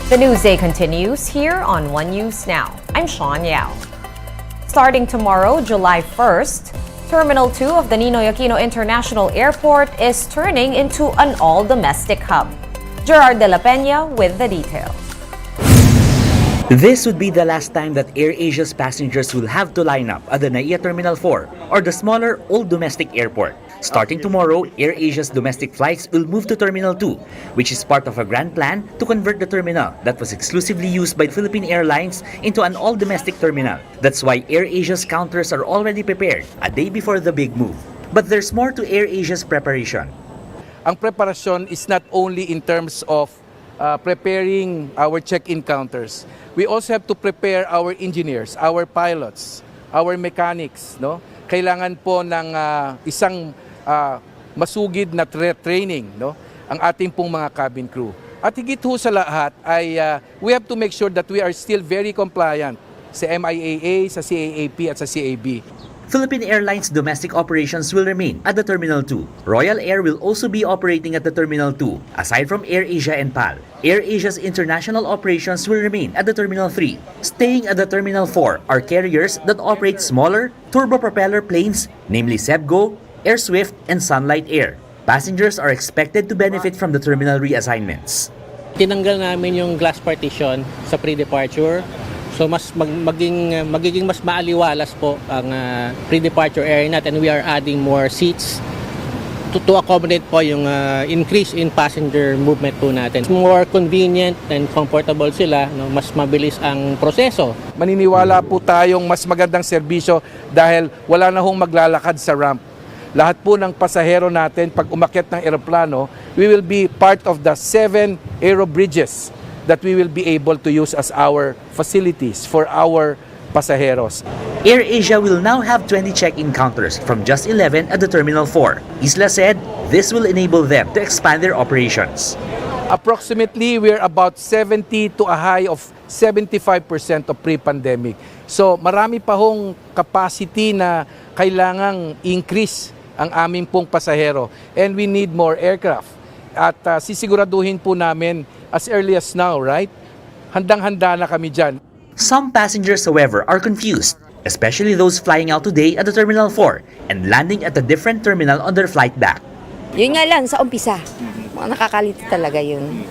The news day continues here on One News Now. I'm Sean Yao. Starting tomorrow, July 1st, Terminal 2 of the Ninoy Aquino International Airport is turning into an all-domestic hub. Gerard de la Peña with the details. This would be the last time that AirAsia's passengers will have to line up at the NAIA Terminal 4 or the smaller Old Domestic Airport. Starting tomorrow, AirAsia's domestic flights will move to Terminal 2, which is part of a grand plan to convert the terminal that was exclusively used by Philippine Airlines into an all-domestic terminal. That's why AirAsia's counters are already prepared a day before the big move. But there's more to AirAsia's preparation. Ang preparasyon is not only in terms of preparing our check-in counters. We also have to prepare our engineers, our pilots, our mechanics. No? Kailangan po ng isang masugid na training, no? Ang ating pong mga cabin crew. At higit ho sa lahat ay we have to make sure that we are still very compliant sa MIAA, sa CAAP at sa CAB. Philippine Airlines domestic operations will remain at the Terminal 2. Royal Air will also be operating at the Terminal 2, aside from AirAsia and PAL. AirAsia's international operations will remain at the Terminal 3. Staying at the Terminal 4 are carriers that operate smaller, turbopropeller planes, namely Sebgo, Air Swift, and Sunlight Air. Passengers are expected to benefit from the terminal reassignments. Tinanggal namin yung glass partition sa pre-departure. So magiging mas maaliwalas po ang pre-departure area natin, and we are adding more seats to accommodate po yung increase in passenger movement po natin. More convenient and comfortable sila, no? Mas mabilis ang proseso. Maniniwala po tayong mas magandang serbisyo dahil wala na hong maglalakad sa ramp. Lahat po ng pasahero natin pag umakyat ng eroplano, we will be part of the 7 aero bridges that we will be able to use as our facilities for our pasajeros. AirAsia will now have 20 check-in counters from just 11 at the Terminal 4. Isla said this will enable them to expand their operations. Approximately, we're about 70 to a high of 75% of pre-pandemic. So marami pa hong capacity na kailangang increase ang aming pong pasahero, and we need more aircraft. At sisiguraduhin po namin as early as now, right? Handang-handa na kami dyan. Some passengers, however, are confused, especially those flying out today at the Terminal 4 and landing at a different terminal on their flight back. Yun nga lang, sa umpisa. Nakakalito talaga yun.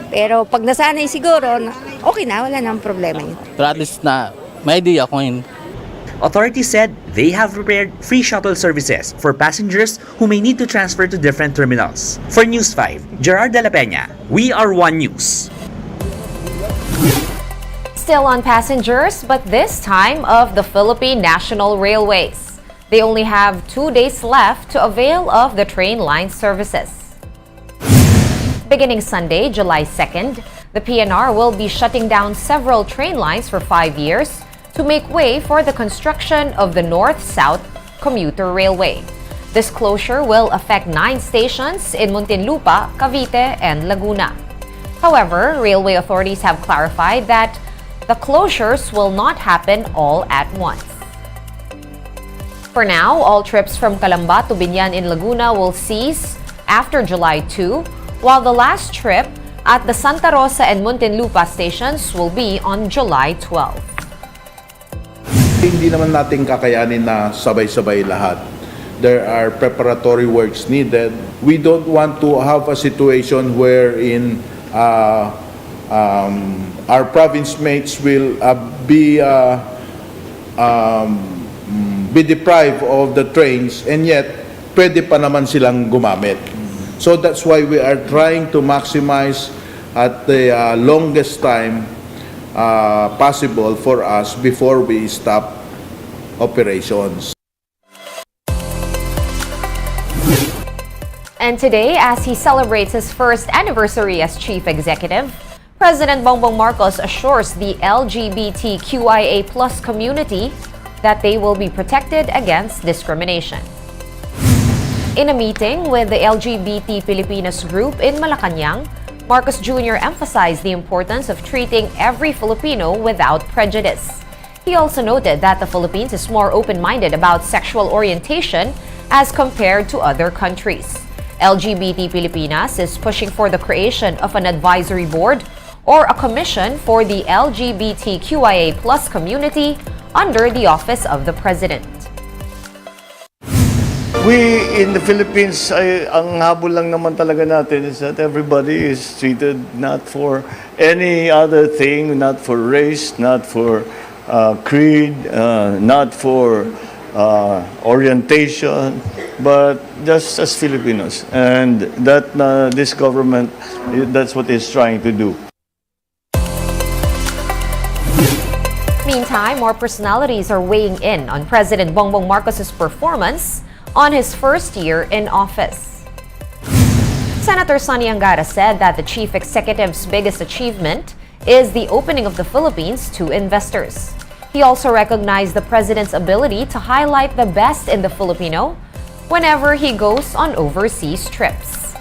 Pero pag nasanay siguro, okay na, wala nang problema yun. Pero at least na may idea kung yun. Authorities said they have prepared free shuttle services for passengers who may need to transfer to different terminals. For News 5, Gerard de la Peña, we are One News. Still on passengers, but this time of the Philippine National Railways. They only have 2 days left to avail of the train line services. Beginning Sunday, July 2nd, the PNR will be shutting down several train lines for 5 years to make way for the construction of the North-South Commuter Railway. This closure will affect 9 stations in Muntinlupa, Cavite, and Laguna. However, railway authorities have clarified that the closures will not happen all at once. For now, all trips from Calamba to Binyan in Laguna will cease after July 2, while the last trip at the Santa Rosa and Muntinlupa stations will be on July 12. Hindi naman natin kakayanin na sabay-sabay lahat. There are preparatory works needed. We don't want to have a situation wherein our province mates will be deprived of the trains, and yet pwede pa naman silang gumamit. So that's why we are trying to maximize at the longest time possible for us before we stop operations. And today, as he celebrates his first anniversary as chief executive, President Bongbong Marcos assures the LGBTQIA+ community that they will be protected against discrimination. In a meeting with the LGBT Pilipinas group in Malacanang, Marcos Jr. emphasized the importance of treating every Filipino without prejudice. He also noted that the Philippines is more open-minded about sexual orientation as compared to other countries. LGBT Pilipinas is pushing for the creation of an advisory board or a commission for the LGBTQIA+ community under the Office of the President. We in the Philippines, ang habol lang naman talaga natin is that everybody is treated not for any other thing, not for race, not for creed, not for orientation, but just as Filipinos. And that this government, that's what it's trying to do. Meantime, more personalities are weighing in on President Bongbong Marcos's performance on his first year in office. Senator Sonny Angara said that the chief executive's biggest achievement is the opening of the Philippines to investors. He also recognized the president's ability to highlight the best in the Filipino whenever he goes on overseas trips.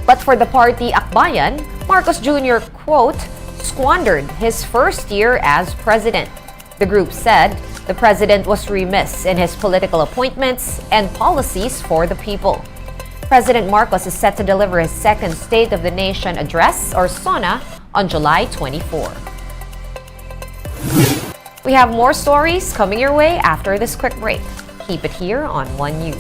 But for the party Akbayan, Marcos Jr., quote, squandered his first year as president. The group said the president was remiss in his political appointments and policies for the people. President Marcos is set to deliver his second State of the Nation address, or SONA, on July 24. We have more stories coming your way after this quick break. Keep it here on One News.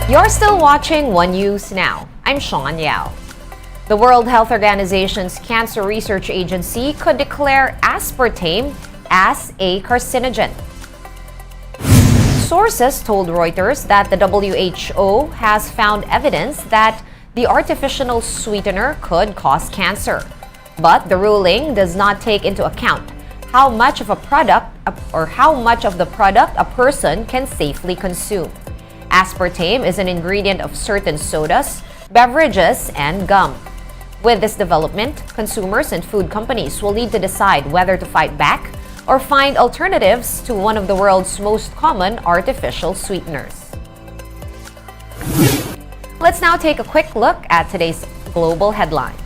You're still watching One News Now. I'm Sean Yao. The World Health Organization's Cancer Research Agency could declare aspartame as a carcinogen. Sources told Reuters that the WHO has found evidence that the artificial sweetener could cause cancer. But the ruling does not take into account how much of the product a person can safely consume. Aspartame is an ingredient of certain sodas, beverages, and gum. With this development, consumers and food companies will need to decide whether to fight back or find alternatives to one of the world's most common artificial sweeteners. Let's now take a quick look at today's global headlines.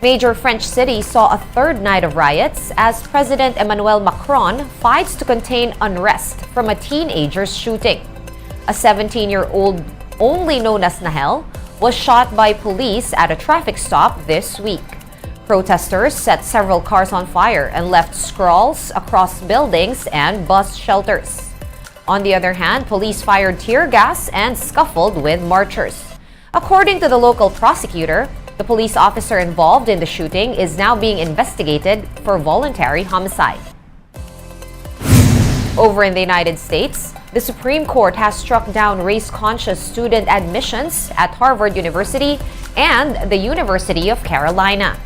Major French cities saw a third night of riots as President Emmanuel Macron fights to contain unrest from a teenager's shooting. A 17-year-old, only known as Nahel, was shot by police at a traffic stop this week. Protesters set several cars on fire and left scrawls across buildings and bus shelters. On the other hand, police fired tear gas and scuffled with marchers. According to the local prosecutor, the police officer involved in the shooting is now being investigated for voluntary homicide. Over in the United States, the Supreme Court has struck down race-conscious student admissions at Harvard University and the University of Carolina.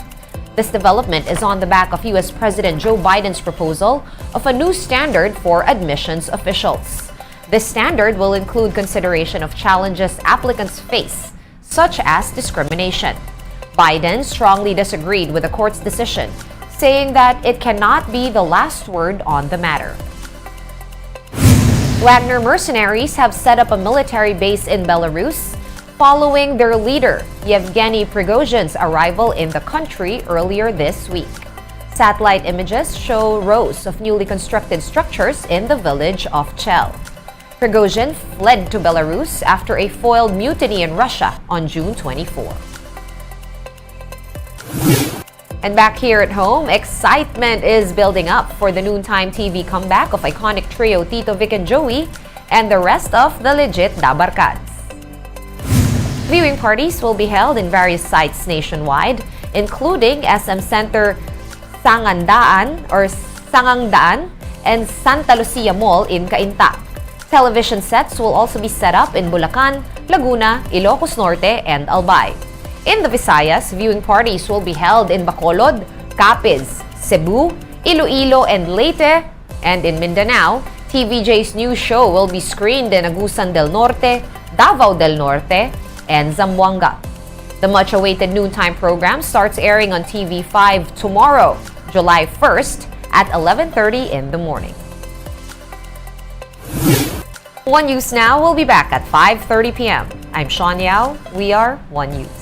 This development is on the back of U.S. President Joe Biden's proposal of a new standard for admissions officials. This standard will include consideration of challenges applicants face, such as discrimination. Biden strongly disagreed with the court's decision, saying that it cannot be the last word on the matter. Wagner mercenaries have set up a military base in Belarus following their leader, Yevgeny Prigozhin's arrival in the country earlier this week. Satellite images show rows of newly constructed structures in the village of Chel. Prigozhin fled to Belarus after a foiled mutiny in Russia on June 24. And back here at home, excitement is building up for the noontime TV comeback of iconic trio Tito, Vic, and Joey and the rest of the legit Dabarkads. Viewing parties will be held in various sites nationwide, including SM Center Sangandaan and Santa Lucia Mall in Cainta. Television sets will also be set up in Bulacan, Laguna, Ilocos Norte, and Albay. In the Visayas, viewing parties will be held in Bacolod, Capiz, Cebu, Iloilo, and Leyte. And in Mindanao, TVJ's new show will be screened in Agusan del Norte, Davao del Norte, and Zamboanga. The much-awaited noontime program starts airing on TV5 tomorrow, July 1st at 11:30 in the morning. One News Now will be back at 5:30 p.m. I'm Sean Yao. We are One News.